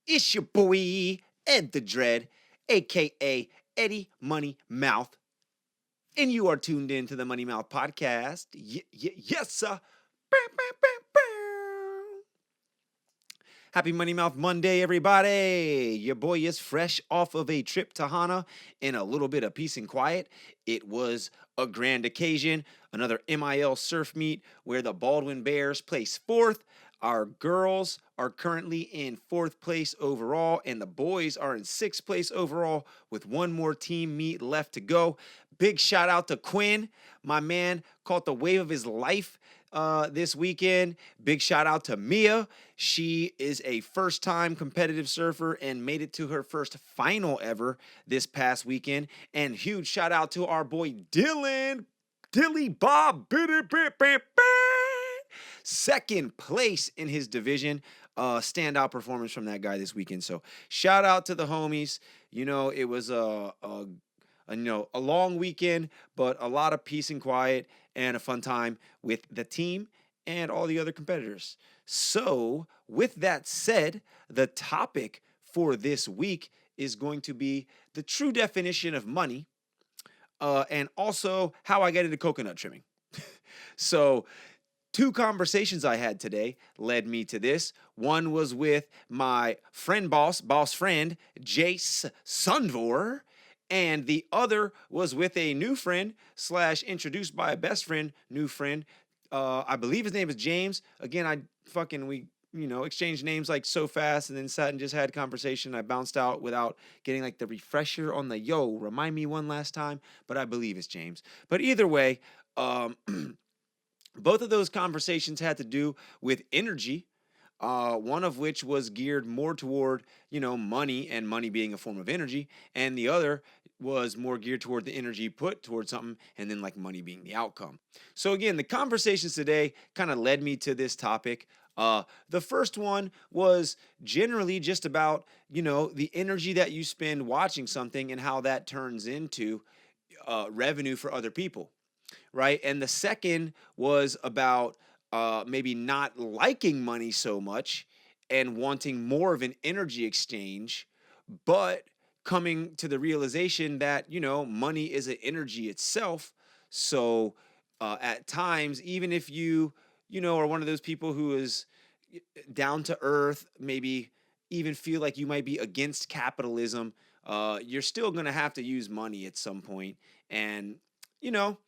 It's your boy, Ed the Dread, aka Eddie Money Mouth, and you are tuned in to the Money Mouth Podcast. Yes, sir. Bow, bow, bow, bow. Happy Money Mouth Monday, everybody. Your boy is fresh off of a trip to Hana in a little bit of peace and quiet. It was a grand occasion, another MIL surf meet where the Baldwin Bears place fourth. Our girls are currently in fourth place overall, and the boys are in sixth place overall with one more team meet left to go. Big shout out to Quinn. My man caught the wave of his life this weekend. Big shout out to Mia. She is a first time competitive surfer and made it to her first final ever this past weekend. And huge shout out to our boy Dylan. Dilly Bob. Second place in his division. Standout performance from that guy this weekend. So shout out to the homies. It was a long weekend, but a lot of peace and quiet and a fun time with the team and all the other competitors. So, with that said, the topic for this week is going to be the true definition of money, and also how I get into coconut trimming. So, two conversations I had today led me to this. One was with my boss friend, Jace Sundvor, and the other was with a new friend / introduced by a best friend, new friend. I believe his name is James. Again, we exchanged names like so fast, and then sat and just had conversation. I bounced out without getting like the refresher on the remind me one last time. But I believe it's James. But either way, um, both of those conversations had to do with energy. One of which was geared more toward, money and money being a form of energy, and the other was more geared toward the energy put towards something, and then like money being the outcome. So again, the conversations today kind of led me to this topic. The first one was generally just about, the energy that you spend watching something and how that turns into revenue for other people, right? And the second was about maybe not liking money so much and wanting more of an energy exchange, but coming to the realization that, money is an energy itself. So at times, even if are one of those people who is down to earth, maybe even feel like you might be against capitalism, you're still going to have to use money at some point. And, you know,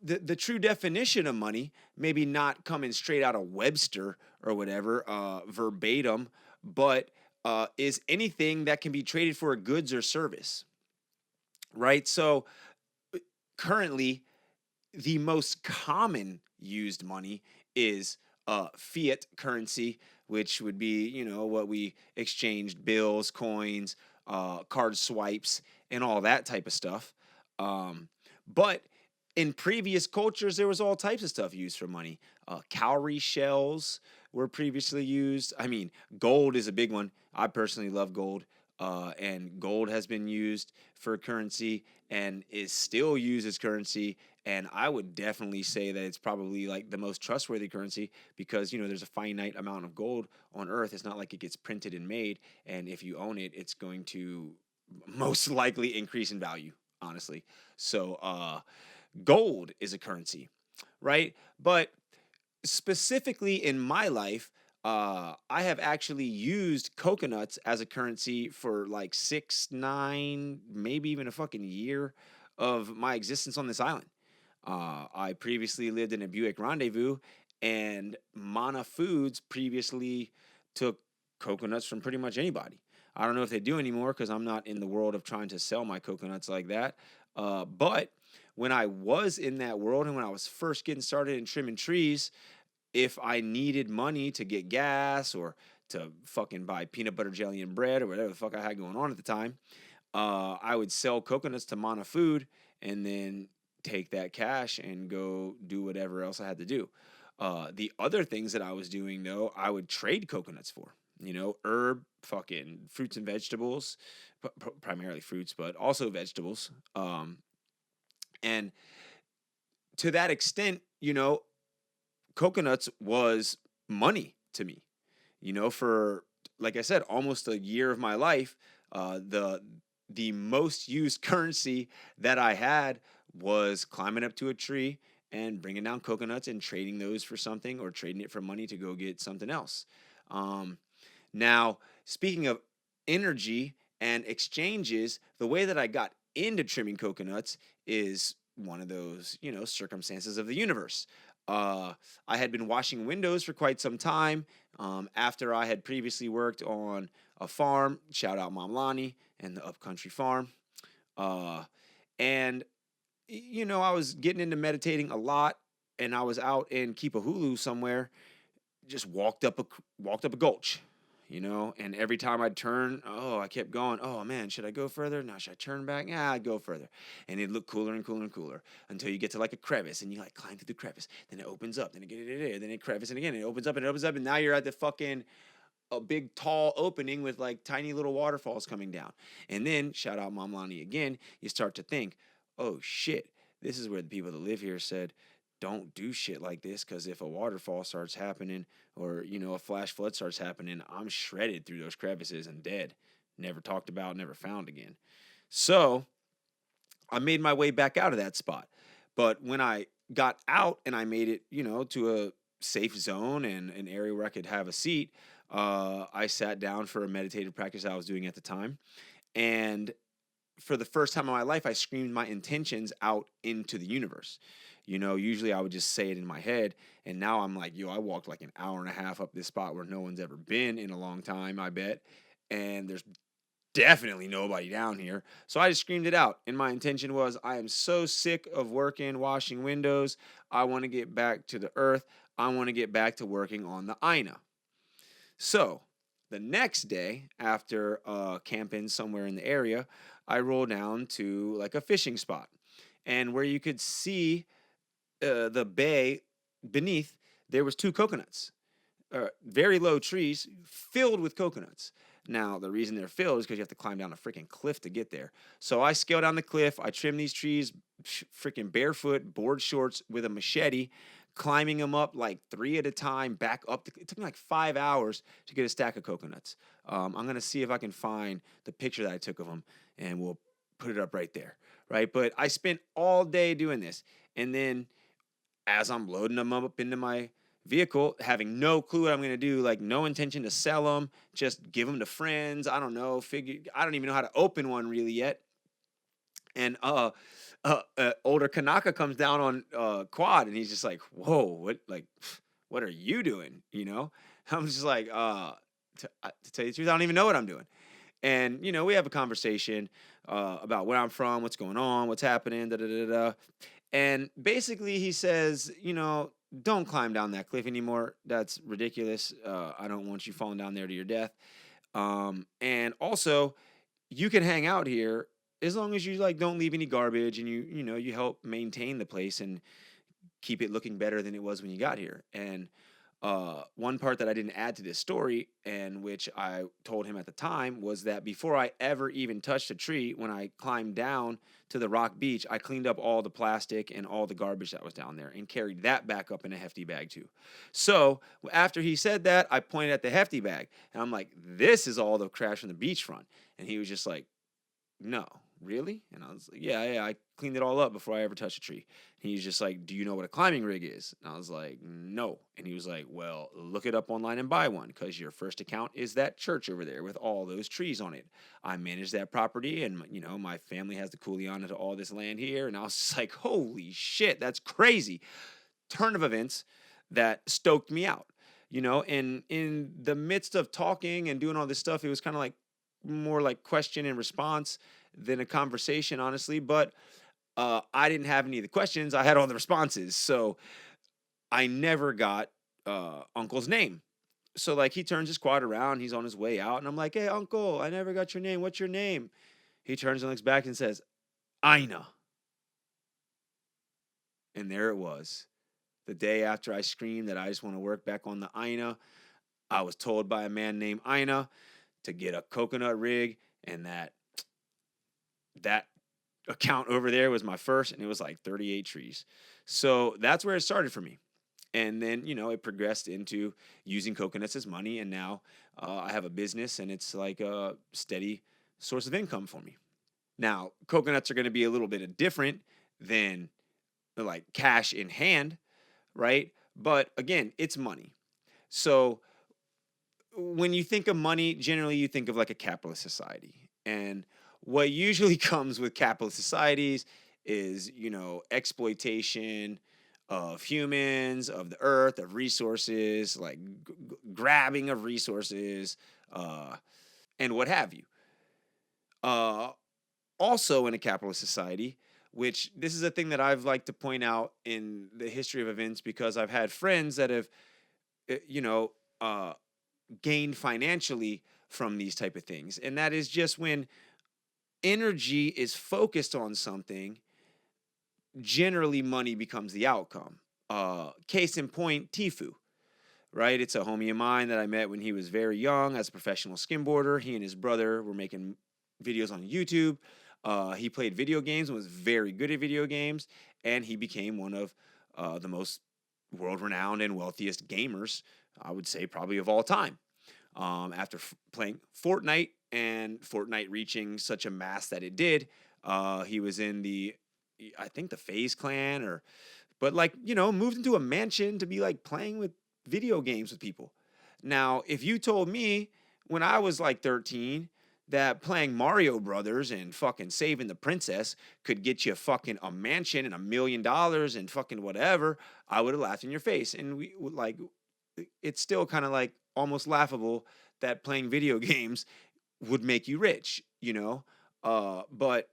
the true definition of money, maybe not coming straight out of Webster or whatever, verbatim, but is anything that can be traded for a goods or service, right? So currently, the most common used money is fiat currency, which would be, what we exchanged bills, coins, card swipes, and all that type of stuff. But in previous cultures, there was all types of stuff used for money. Cowrie shells were previously used. I mean, gold is a big one. I personally love gold. And gold has been used for currency and is still used as currency. And I would definitely say that it's probably like the most trustworthy currency because, there's a finite amount of gold on Earth. It's not like it gets printed and made. And if you own it, it's going to most likely increase in value, honestly. So, gold is a currency, right? But specifically in my life, I have actually used coconuts as a currency for like 6, 9, maybe even a fucking year of my existence on this island. I previously lived in a Buick Rendezvous, and Mana Foods previously took coconuts from pretty much anybody. I don't know if they do anymore because I'm not in the world of trying to sell my coconuts like that. But when I was in that world and when I was first getting started in trimming trees, if I needed money to get gas or to fucking buy peanut butter jelly and bread or whatever the fuck I had going on at the time, I would sell coconuts to Mana Food and then take that cash and go do whatever else I had to do. The other things that I was doing though, I would trade coconuts for. Herb, fucking fruits and vegetables, primarily fruits, but also vegetables. And to that extent, coconuts was money to me, for like I said, almost a year of my life, the most used currency that I had was climbing up to a tree and bringing down coconuts and trading those for something, or trading it for money to go get something else. Um, Now, speaking of energy and exchanges, the way that I got into trimming coconuts is one of those, circumstances of the universe. Uh, I had been washing windows for quite some time, after I had previously worked on a farm. Shout out Mom Lonnie and the Upcountry Farm. Uh, and I was getting into meditating a lot, and I was out in Keepahulu somewhere, just walked up a gulch, and every time I'd turn, oh, I kept going, oh man, should I go further? No, should I turn back? Yeah, I'd go further. And it'd look cooler and cooler and cooler until you get to like a crevice, and you like climb through the crevice. Then it opens up, then it get it, then it crevice, and again it opens up and it opens up, and now you're at the fucking a big tall opening with like tiny little waterfalls coming down. And then shout out Mom Lonnie again, you start to think, oh shit, this is where the people that live here said don't do shit like this, because if a waterfall starts happening, or a flash flood starts happening, I'm shredded through those crevices and dead, never talked about, never found again. So I made my way back out of that spot. But when I got out and I made it, to a safe zone and an area where I could have a seat, I sat down for a meditative practice I was doing at the time. And for the first time in my life, I screamed my intentions out into the universe. Usually I would just say it in my head. And now I'm like, yo, I walked like an hour and a half up this spot where no one's ever been in a long time, I bet. And there's definitely nobody down here. So I just screamed it out. And my intention was, I am so sick of working, washing windows. I want to get back to the earth. I want to get back to working on the Aina. So the next day, after camping somewhere in the area, I roll down to like a fishing spot. And where you could see the bay beneath, there was two coconuts, very low trees filled with coconuts. Now, the reason they're filled is because you have to climb down a freaking cliff to get there. So I scale down the cliff, I trim these trees, freaking barefoot, board shorts with a machete, climbing them up like three at a time, back up. It took me like 5 hours to get a stack of coconuts. I'm going to see if I can find the picture that I took of them, and we'll put it up right there. Right. But I spent all day doing this. And then as I'm loading them up into my vehicle, having no clue what I'm going to do, like no intention to sell them, just give them to friends. I don't know, I don't even know how to open one really yet. And older Kanaka comes down on quad, and he's just like, whoa, what are you doing? I'm just like, to tell you the truth, I don't even know what I'm doing. And we have a conversation about where I'm from, what's going on, what's happening, da da da da. And basically, he says, don't climb down that cliff anymore. That's ridiculous. I don't want you falling down there to your death. And also, you can hang out here as long as you like don't leave any garbage, and you help maintain the place and keep it looking better than it was when you got here. And one part that I didn't add to this story, and which I told him at the time, was that before I ever even touched a tree, when I climbed down to the rock beach, I cleaned up all the plastic and all the garbage that was down there and carried that back up in a hefty bag too. So after he said that, I pointed at the hefty bag, and I'm like, this is all the trash from the beachfront. And he was just like, no, really? And I was like, yeah, I cleaned it all up before I ever touched a tree. And he's just like, do you know what a climbing rig is? And I was like, no. And he was like, well, look it up online and buy one, because your first account is that church over there with all those trees on it. I manage that property, and my family has the kuleana to all this land here. And I was just like, holy shit, that's crazy. Turn of events that stoked me out. And in the midst of talking and doing all this stuff, it was kind of like more like question and response than a conversation, honestly. But I didn't have any of the questions. I had all the responses. So I never got Uncle's name. So like he turns his quad around, he's on his way out, and I'm like, hey, Uncle, I never got your name. What's your name? He turns and looks back and says, Aina. And there it was. The day after I screamed that I just want to work back on the Aina, I was told by a man named Aina to get a coconut rig, and that account over there was my first, and it was like 38 trees. So that's where it started for me. And then, it progressed into using coconuts as money. And now I have a business, and it's like a steady source of income for me. Now, coconuts are going to be a little bit different than like cash in hand, right? But again, it's money. So when you think of money, generally you think of like a capitalist society. And what usually comes with capitalist societies is, exploitation of humans, of the earth, of resources, like grabbing of resources, and what have you. Uh, Also, in a capitalist society, which this is a thing that I've liked to point out in the history of events because I've had friends that have, uh, you know, uh, gained financially from these type of things, and that is just when energy is focused on something, generally money becomes the outcome. Case in point, Tifu, right? It's a homie of mine that I met when he was very young as a professional skimboarder. He and his brother were making videos on YouTube. He played video games and was very good at video games, and he became one of the most world renowned and wealthiest gamers, I would say, probably of all time. After playing Fortnite and Fortnite reaching such a mass that it did, he was in I think the FaZe clan, but like, moved into a mansion to be like playing with video games with people. Now, if you told me when I was like 13 that playing Mario Brothers and fucking saving the princess could get you fucking a mansion and $1 million and fucking whatever, I would have laughed in your face. And we would like, it's still kind of like almost laughable that playing video games would make you rich, but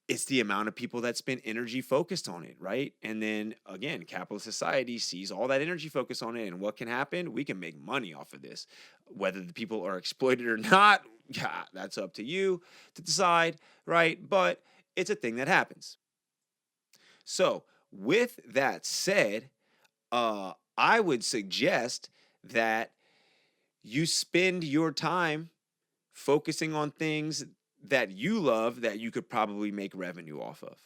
it's the amount of people that spend energy focused on it, right? And then again, capitalist society sees all that energy focused on it, and what can happen? We can make money off of this. Whether the people are exploited or not, yeah, that's up to you to decide, right? But it's a thing that happens. So, with that said, I would suggest that you spend your time focusing on things that you love that you could probably make revenue off of.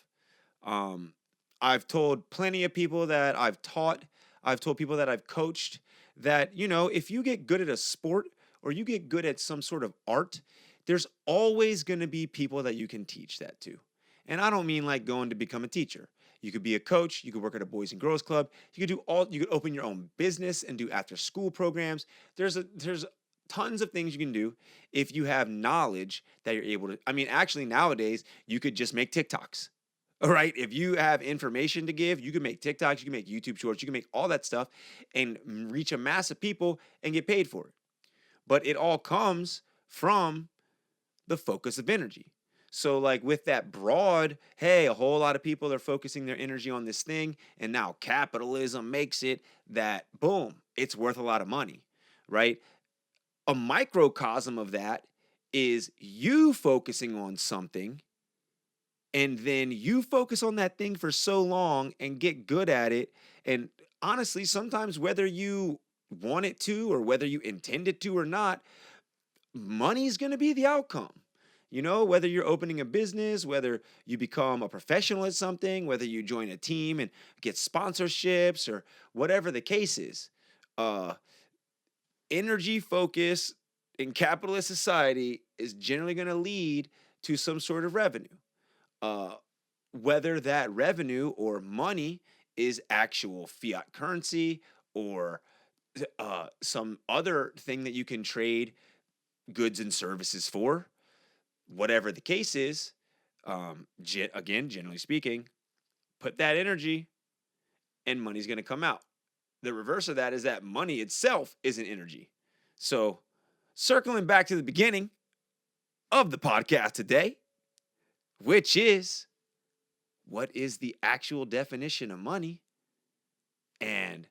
Um, I've told plenty of people that I've taught, I've told people that I've coached that, if you get good at a sport or you get good at some sort of art, there's always going to be people that you can teach that to. And I don't mean like going to become a teacher. You could be a coach, you could work at a boys and girls club, you could open your own business and do after school programs. There's tons of things you can do if you have knowledge that you're able to. I mean, actually nowadays you could just make TikToks. All right. If you have information to give, you can make TikToks, you can make YouTube shorts, you can make all that stuff and reach a mass of people and get paid for it. But it all comes from the focus of energy. So, like with that broad, hey, a whole lot of people are focusing their energy on this thing, and now capitalism makes it that boom, it's worth a lot of money, right? A microcosm of that is you focusing on something, and then you focus on that thing for so long and get good at it. And honestly, sometimes whether you want it to or whether you intend it to or not, money's going to be the outcome. Whether you're opening a business, whether you become a professional at something, whether you join a team and get sponsorships or whatever the case is, energy focus in capitalist society is generally going to lead to some sort of revenue. Uh, Whether that revenue or money is actual fiat currency or some other thing that you can trade goods and services for, whatever the case is, again, generally speaking, put that energy and money's going to come out. The reverse of that is that money itself isn't energy. So, circling back to the beginning of the podcast today, which is what is the actual definition of money and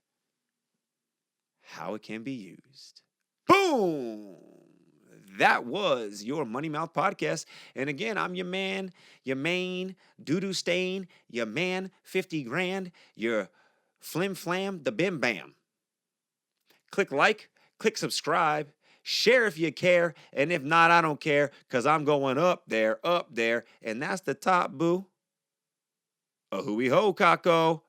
how it can be used. Boom! That was your Money Mouth podcast. And again, I'm your man, your main doo-doo stain, your man 50 grand, your flim flam, the bim bam. Click like, click subscribe, share if you care, and if not, I don't care, because I'm going up there, and that's the top, boo. A hooey ho, Kako.